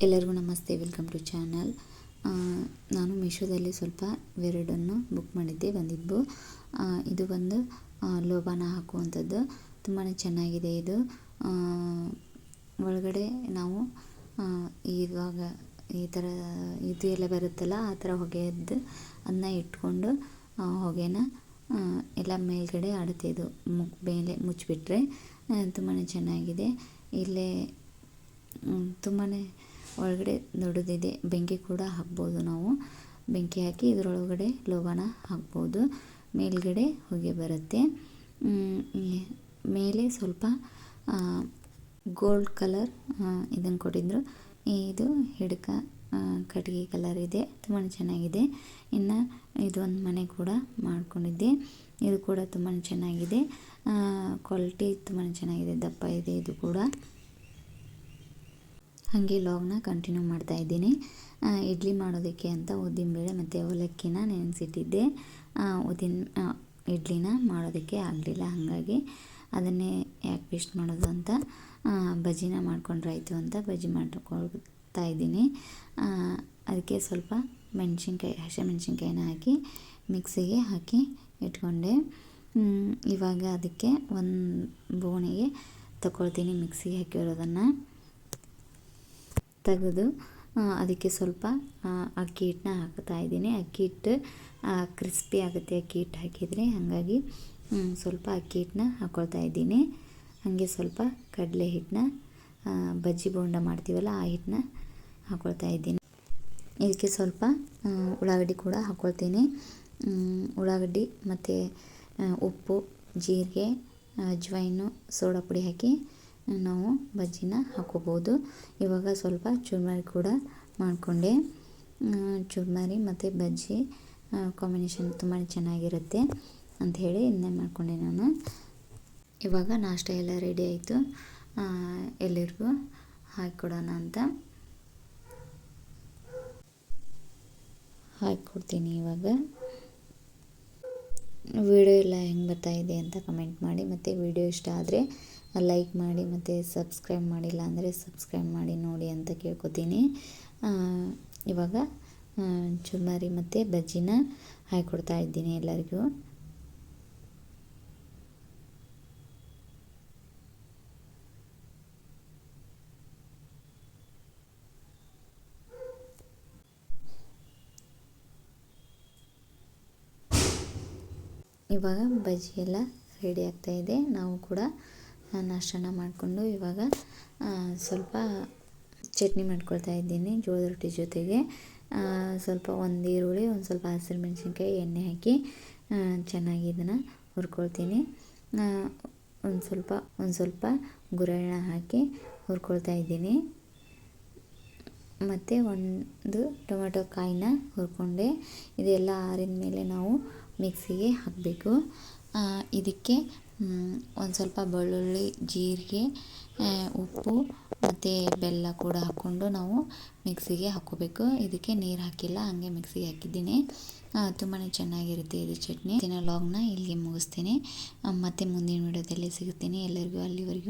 ಎಲ್ಲರಿಗೂ ನಮಸ್ತೆ, welcome to channel. ನಾನು ಮೀಶೋದಲ್ಲಿ ಸ್ವಲ್ಪ ವೆರಡನ್ನು ಬುಕ್ ಮಾಡಿದ್ದೆ, ಬಂದಿದ್ದು. ಇದು ಬಂದು ಲೋಬಾನ ಹಾಕುವಂಥದ್ದು. ತುಂಬಾ ಚೆನ್ನಾಗಿದೆ ಇದು. ಒಳಗಡೆ ನಾವು ಇವಾಗ ಈ ಥರ ಇದು ಎಲ್ಲ ಬರುತ್ತಲ್ಲ, ಆ ಥರ ಹೊಗೆಯದ್ದು ಅದನ್ನ ಇಟ್ಕೊಂಡು ಹೊಗೆನ ಎಲ್ಲ ಮೇಲ್ಗಡೆ ಆಡುತ್ತೆ. ಇದು ಮೇಲೆ ಮುಚ್ಚಿಬಿಟ್ರೆ ತುಂಬಾ ಚೆನ್ನಾಗಿದೆ. ಇಲ್ಲೇ ತುಂಬಾ ಒಳಗಡೆ ದೊಡ್ಡದಿದೆ. ಬೆಂಕಿ ಕೂಡ ಹಾಕ್ಬೋದು. ನಾವು ಬೆಂಕಿ ಹಾಕಿ ಇದರೊಳಗಡೆ ಲೋಬಾನ ಹಾಕ್ಬೋದು. ಮೇಲ್ಗಡೆ ಹೊಗೆ ಬರುತ್ತೆ. ಮೇಲೆ ಸ್ವಲ್ಪ ಗೋಲ್ಡ್ ಕಲರ್ ಇದನ್ನು ಕೊಟ್ಟಿದ್ರು. ಇದು ಹಿಡ್ಕ ಕಟ್ಟಿಗೆ ಕಲರ್ ಇದೆ. ತುಂಬಾ ಚೆನ್ನಾಗಿದೆ. ಇನ್ನು ಇದೊಂದು ಮನೆ ಕೂಡ ಮಾಡ್ಕೊಂಡಿದ್ದೆ. ಇದು ಕೂಡ ತುಂಬಾ ಚೆನ್ನಾಗಿದೆ. ಕ್ವಾಲಿಟಿ ತುಂಬಾ ಚೆನ್ನಾಗಿದೆ, ದಪ್ಪ ಇದೆ ಇದು ಕೂಡ. ಹಾಗೆ ಲಾಗ್ನ ಕಂಟಿನ್ಯೂ ಮಾಡ್ತಾ ಇದ್ದೀನಿ. ಇಡ್ಲಿ ಮಾಡೋದಕ್ಕೆ ಅಂತ ಉದ್ದಿನಬೇಳೆ ಮತ್ತು ಅವಲಕ್ಕಿನ ನೆನೆಸಿಟ್ಟಿದ್ದೆ. ಇಡ್ಲಿನ ಮಾಡೋದಕ್ಕೆ ಆಗಲಿಲ್ಲ, ಹಾಗಾಗಿ ಅದನ್ನೇ ಯಾಕೆ ವೇಸ್ಟ್ ಮಾಡೋದು ಅಂತ ಬಜ್ಜಿನ ಮಾಡ್ಕೊಂಡ್ರಾಯ್ತು ಅಂತ ಬಜ್ಜಿ ಮಾಡ್ಕೊಳ್ತಾ ಇದ್ದೀನಿ. ಅದಕ್ಕೆ ಸ್ವಲ್ಪ ಹಸಿಮೆಣ್ಸಿನ್ಕಾಯಿನ ಹಾಕಿ ಮಿಕ್ಸಿಗೆ ಹಾಕಿ ಇಟ್ಕೊಂಡೆ. ಇವಾಗ ಅದಕ್ಕೆ ಒಂದು ಬೋಣಿಗೆ ತಗೊಳ್ತೀನಿ. ಮಿಕ್ಸಿಗೆ ಹಾಕಿರೋದನ್ನು ತೆಗೆದು ಅದಕ್ಕೆ ಸ್ವಲ್ಪ ಅಕ್ಕಿ ಹಿಟ್ಟನ್ನ ಹಾಕ್ತಾ ಇದ್ದೀನಿ. ಅಕ್ಕಿ ಹಿಟ್ಟು ಕ್ರಿಸ್ಪಿ ಆಗುತ್ತೆ ಅಕ್ಕಿ ಹಿಟ್ಟು ಹಾಕಿದರೆ, ಹಾಗಾಗಿ ಸ್ವಲ್ಪ ಅಕ್ಕಿ ಹಿಟ್ಟನ್ನ ಹಾಕ್ಕೊಳ್ತಾ ಇದ್ದೀನಿ. ಹಾಗೆ ಸ್ವಲ್ಪ ಕಡಲೆ ಹಿಟ್ಟನ್ನ, ಬಜ್ಜಿ ಬೋಂಡ ಮಾಡ್ತೀವಲ್ಲ ಆ ಹಿಟ್ಟನ್ನ ಹಾಕ್ಕೊಳ್ತಾ ಇದ್ದೀನಿ. ಇದಕ್ಕೆ ಸ್ವಲ್ಪ ಉಳ್ಳಾಗಡ್ಡಿ ಕೂಡ ಹಾಕ್ಕೊಳ್ತೀನಿ. ಉಳ್ಳಾಗಡ್ಡಿ ಮತ್ತು ಉಪ್ಪು, ಜೀರಿಗೆ, ಅಜ್ವೈನು, ಸೋಡಾ ಪುಡಿ ಹಾಕಿ ನಾವು ಬಜ್ಜಿನ ಹಾಕ್ಕೋಬೋದು. ಇವಾಗ ಸ್ವಲ್ಪ ಚುರ್ಮರಿ ಕೂಡ ಮಾಡಿಕೊಂಡೆ. ಚುರ್ಮರಿ ಮತ್ತು ಬಜ್ಜಿ ಕಾಂಬಿನೇಷನ್ ತುಂಬಾ ಚೆನ್ನಾಗಿರುತ್ತೆ ಅಂಥೇಳಿ ಇದನ್ನೇ ಮಾಡಿಕೊಂಡೆ ನಾನು. ಇವಾಗ ನಾಷ್ಟ ಎಲ್ಲ ರೆಡಿ ಆಯಿತು. ಎಲ್ಲರಿಗೂ ಹಾಕಿಕೊಡೋಣ ಅಂತ ಹಾಕಿಕೊಡ್ತೀನಿ. ಇವಾಗ ವಿಡಿಯೋ ಎಲ್ಲ ಹೆಂಗೆ ಬರ್ತಾಯಿದೆ ಅಂತ ಕಮೆಂಟ್ ಮಾಡಿ. ಮತ್ತು ವಿಡಿಯೋ ಇಷ್ಟ ಆದರೆ ಲೈಕ್ ಮಾಡಿ ಮತ್ತು ಸಬ್ಸ್ಕ್ರೈಬ್ ಮಾಡಿಲ್ಲ ಅಂದರೆ ಸಬ್ಸ್ಕ್ರೈಬ್ ಮಾಡಿ ನೋಡಿ ಅಂತ ಕೇಳ್ಕೊತೀನಿ. ಇವಾಗ ಚುರ್ಮರಿ ಮತ್ತು ಬಜ್ಜಿನ ಹಾಕಿಕೊಡ್ತಾ ಇದ್ದೀನಿ ಎಲ್ಲರಿಗೂ. ಇವಾಗ ಬಜ್ಜಿ ಎಲ್ಲ ರೆಡಿ ಆಗ್ತಾಯಿದೆ. ನಾವು ಕೂಡ ನಾಷ್ಟನ ಮಾಡಿಕೊಂಡು ಇವಾಗ ಸ್ವಲ್ಪ ಚಟ್ನಿ ಮಾಡ್ಕೊಳ್ತಾ ಇದ್ದೀನಿ ಜೋಳದ ರೊಟ್ಟಿ ಜೊತೆಗೆ. ಸ್ವಲ್ಪ ಒಂದು ಈರುಳ್ಳಿ, ಒಂದು ಸ್ವಲ್ಪ ಹಸಿರು ಮೆಣಸಿನ್ಕಾಯಿ, ಎಣ್ಣೆ ಹಾಕಿ ಚೆನ್ನಾಗಿ ಇದನ್ನು ಹುರ್ಕೊಳ್ತೀನಿ. ಒಂದು ಸ್ವಲ್ಪ ಗುರೆಳ್ಳ ಹಾಕಿ ಹುರ್ಕೊಳ್ತಾ ಇದ್ದೀನಿ. ಮತ್ತು ಒಂದು ಟೊಮೆಟೊ ಕಾಯಿನ ಹುರ್ಕೊಂಡೆ. ಇದೆಲ್ಲ ಆರಿದ ಮೇಲೆ ನಾವು ಮಿಕ್ಸಿಗೆ ಹಾಕಬೇಕು. ಇದಕ್ಕೆ ಒಂದು ಸ್ವಲ್ಪ ಬೆಳ್ಳುಳ್ಳಿ, ಜೀರಿಗೆ, ಉಪ್ಪು ಮತ್ತು ಬೆಲ್ಲ ಕೂಡ ಹಾಕ್ಕೊಂಡು ನಾವು ಮಿಕ್ಸಿಗೆ ಹಾಕ್ಕೋಬೇಕು. ಇದಕ್ಕೆ ನೀರು ಹಾಕಿಲ್ಲ, ಹಾಗೆ ಮಿಕ್ಸಿಗೆ ಹಾಕಿದ್ದೀನಿ. ತುಂಬಾ ಚೆನ್ನಾಗಿರುತ್ತೆ ಇದು ಚಟ್ನಿ. ಲಾಗ್ನ ಇಲ್ಲಿಗೆ ಮುಗಿಸ್ತೀನಿ. ಮತ್ತೆ ಮುಂದಿನ ವಿಡಿಯೋದಲ್ಲಿ ಸಿಗುತ್ತೀನಿ. ಎಲ್ಲರಿಗೂ ಅಲ್ಲಿವರೆಗೂ